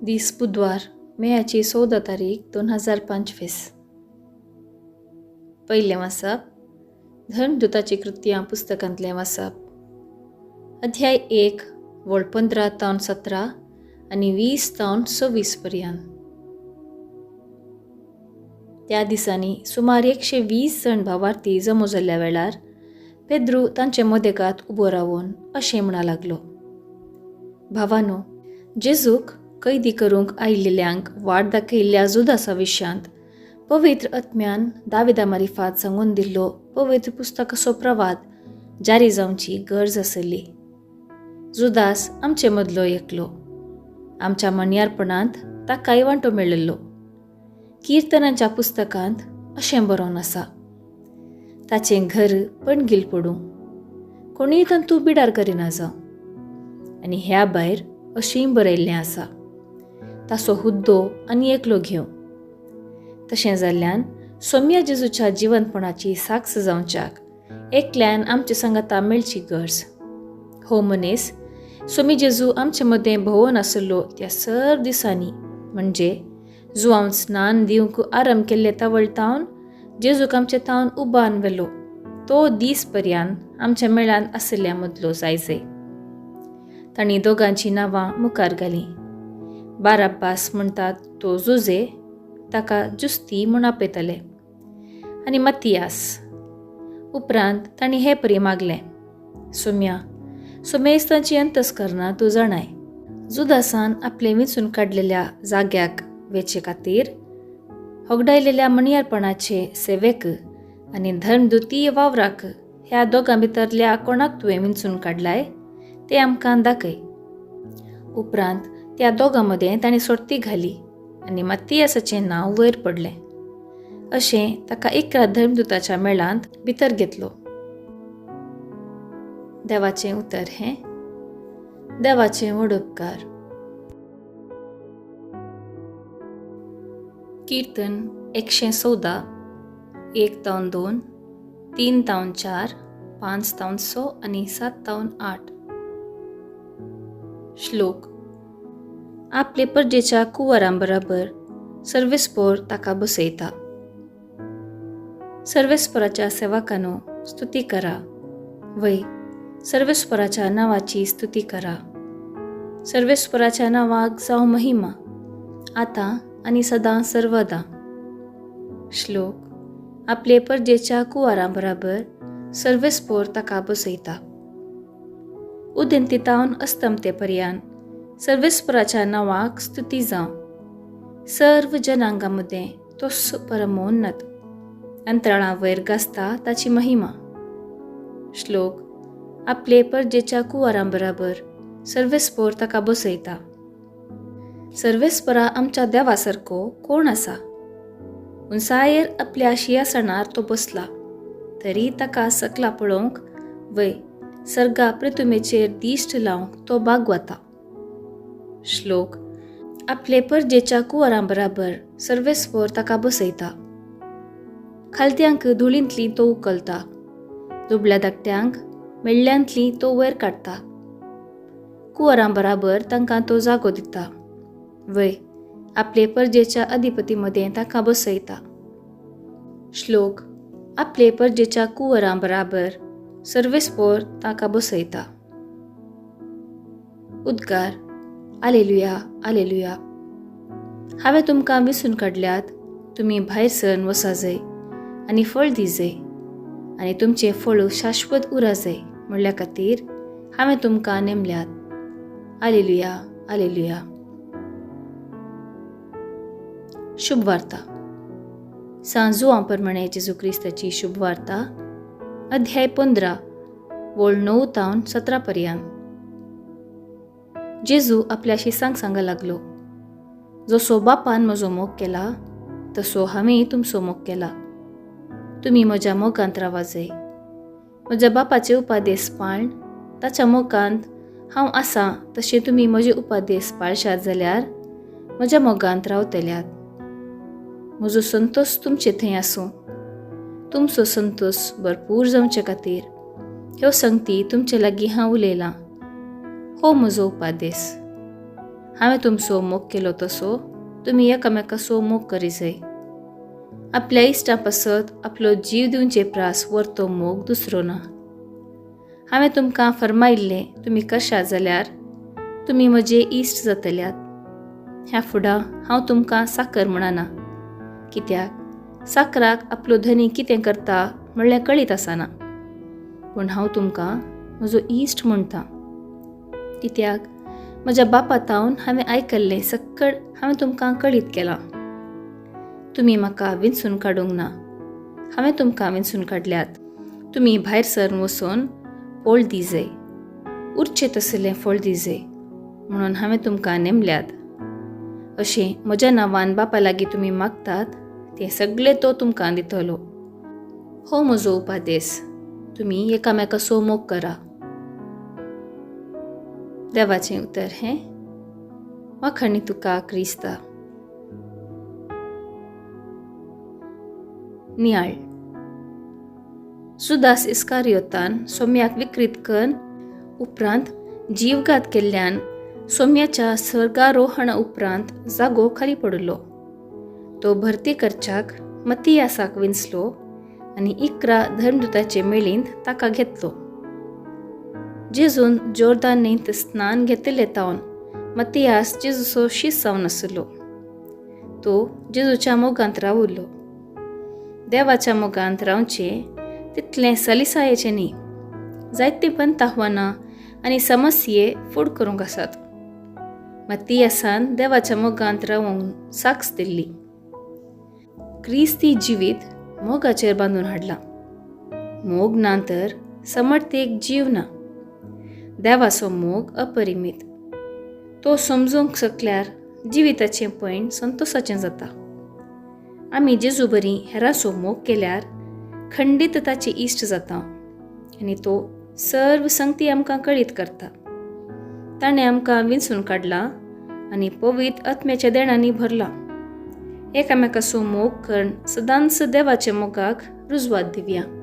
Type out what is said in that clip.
दीस बुधवार मेयाची 14 तारीख 2025. पयलें वाचप धर्मदूताची कृत्यां पुस्तकांतलें वाचप. अध्याय 1 वळ 15 तावन 17 आनी 20 तावन 26 पर्यंत. त्या दिसांनी सुमार 120 जण भावार्थी जमो जाल्ल्या वेळार पेद्रू तांचे मदेकात उबो रावन अशें म्हणा लागलो, भावानो, जेजूक कैदी करूंक आयिल्ल्यांक वाट दाखयिल्ल्या जुदासा विशयांत पवित्र आत्म्यान दाविदा मारिफात सांगून दिल्लो पवित्र पुस्तकाचो प्रवाद जारी जावची गरज आसली. जुदास आमचे मदलो एकलो. आमच्या मणयारपणांत ताकाय वांटो मेळिल्लो. किर्तनांच्या पुस्तकांत अशें बरोवन आसा, ताचें घर पणगील पडूं, कोणीय तांतू बिडार करिना जावं. आनी ह्या भायर अशेंय बरयल्लें आसा, ताचो हुद्दो आनी एकलो घेवं. तशें जाल्ल्यान सोम्या जेजूच्या जिवंतपणाची साक्ष जावच्याक एकल्यान आमचे सांगाता मेळची गरज. हो मनीस सोमी जेजू आमचे मदें भोंवन आसलो त्या सर दिसांनी, म्हणजे जुवांव स्नान दिवंक आरंभ केल्ले तावळतावन जेजूक आमचे तावन उबान व्हेलो तो दीस पर्यंत आमच्या मेळांत आसल्या मदलो जायजे. तांणी दोगांची नांवां मुखार घालीं. बाराब्बास म्हणटात तो जुजे, ताका जुस्ती म्हूण आपयताले, आनी मत्तियास. उपरांत तांणी हे परी मागलें, सोम्या, सोमेस्तांची अंतस्करणां तूं जाणाय. जुदासान आपले वेंचून काडलेल्या जाग्याक वेचे खातीर होगडायलेल्या मणयारपणाचे सेवेक आनी धर्मदुतीय वावराक ह्या दोगां भितरल्या कोणाक तुवें विंचून काडलाय ते आमकां दाखय. उपरांत त्या दोगां मदें ताणें सोडती घाली आनी मत्तियासाचें नांव वयर पडलें. अशें ताका 11 धर्मदुताच्या मेळांत भितर घेतलो. देवाचें उतर हें. देवाचें व्हड उपकार. किर्तन 114, 1 तावन 2, 3 तावन 4, 5 तावन 6 आनी 7 तावन 8. श्लोक. आपले परजेच्या कुंवरां बराबर सर्वेस्पोर ताका बसयता. सर्वेस्पराच्या सेवकांनो स्तुती करा. वय सर्वेस्पराच्या नांवाची स्तुती करा. सर्वेस्पराच्या नांवाक जावं महिमा, आतां आनी सदां सर्वदा. श्लोक. आपले परजेच्या कुंवरां बराबर सर्वेस्पोर ताका बसयता. उदेंतितावन अस्तमते पर्यंत सर्वेस्पराच्या नांवाक स्तुती जावं. सर्व जनांगां मदें तो परमोन्नत. अंतराळां वयर गाजता ताची महिमा. श्लोक. आपले परजेच्या कुंवरां बराबर सर्वेस्पोर ताका बसयता. सर्वेस्परा आमच्या देवा सारको कोण आसा? उंचायेर आपल्या सिंहासनार तो बसला, तरी ताका सकला पळोवंक वय सर्गा पृथ्वीचेर दिश्ट लावंक तो बागवता. श्लोक. आपले परजेच्या कुंवरां बराबर सर्वेस्पोर ताका बसयता. खालत्यांक धुळींतली तो उखलता, दुबळ्या धाकट्यांक मेळ्ळ्यांतली तो वयर काडटा. कुंवरां बराबर तांकां तो जागो दिता. वय आपले परजेच्या अधिपती मदें ताका बसयता. श्लोक. आपले परजेच्या कुंवरां बराबर सर्वेस्पोर ताका बसयता. उद्गार. आलेलुया, आलेलुया. हांवें तुमकां विसरून काडल्यात, तुमी भायर सरून वसा जाय आनी फळ दिजय, आनी तुमचें फळ शाश्वत उरा जाय म्हणल्या खातीर हांवें तुमकां नेमल्यात. आलेलुया, आलेलुया. शुभ वार्ता. सांजुवां प्रमाणे जेजू क्रिस्ताची शुभ वार्ता. अध्याय 15 वळ 9 तावन 17 पर्यंत. जेजू आपल्या शिसांक सांगा लागलो, जसो बापान म्हजो मोग केला तसो हांवें तुमचो मोग केला. तुमी म्हज्या मोगांत रावा जाय. म्हज्या बापाचे उपादेस पाळन ताच्या मोगांत हांव आसां तशें तुमी म्हजे उपादेस पाळशात जाल्यार म्हज्या मोगांत रावतल्यात. म्हजो संतोष तुमचे थंय आसूं. तुमचो संतोष भरपूर जावचे खातीर ह्यो संगती तुमचे लागीं हांव उलयलां. हो म्हजो उपादेस. हांवें तुमचो मोग केलो तसो तुमी एकामेकाचो मोग करी जाय. आपल्या इश्टां पासत आपलो जीव दिवचे प्रास व्हरतो मोग दुसरो ना. हांवें तुमकां फरमायिल्लें तुमी करशात जाल्यार तुमी म्हजे इश्ट जातल्यात. ह्या फुडां हांव तुमकां साकर म्हणना, कित्याक साकराक आपलो धनी कितें करता म्हणलें कळीत आसना. पूण हांव तुमकां म्हजो इश्ट म्हणटां, कित्याक म्हज्या बापातावन हांवें आयकल्लें सक्कड हांवें तुमकां कळीत केलां. तुमी म्हाका विंचून काडूंक ना, हांवें तुमकां विंचून काडल्यात. तुमी भायर सरून वचून फळ दी जाय, उरचें तसलें फळ दी जाय म्हणून हांवें तुमकां नेमल्यात. अशें म्हज्या नांवान बापा लागीं तुमी मागतात तें सगळें तो तुमकां दितलो. हो म्हजो उपादेश, तुमी एकामेकाचो मोग करा. देवाचें उतर हें. वाखाणी तुका क्रिस्ता. नियाळ. जुदास इस्कारियोतान सोम्याक विकृत करून उपरांत जीवघात केल्ल्यान सोम्याच्या स्वर्गारोहणा उपरांत जागो खाली पडलो. तो भरती करच्याक मतियासाक विंचलो आनी 11 धर्मदुताचे मेळींत ताका घेतलो. जेजून जोर्दान न्हंयत स्नान घेतिल्ले तावन मतियास जेजूचो शीस जावन आसलो. तो जेजूच्या मोगांत रावलो. देवाच्या मोगांत रावचें तितलें सलिसायेचें न्ही. जायतीं पंत आव्हानां आनी समस्ये फूड करूंक आसात. मतियासान देवाच्या मोगांत रावूंक साक्ष दिल्ली. क्रिस्ती जिवीत मोगाचेर बांदून हाडलां. मोग ना तर समर्थेक जीव ना. देवाचो मोग अपरिमीत. तो समजूंक शकल्यार जिविताचें पैण संतोशाचें जाता. आमी जेजू बरी हेरांचो मोग केल्यार खंडीत ताचे इश्ट जाता आनी तो सर्व संगती आमकां कळीत करता. ताणें आमकां विंचून काडला आनी पवित्र आत्म्याच्या देणांनी भरला. एकामेकाचो मोग करून सदांच देवाच्या मोगाक रुजवात दिवया.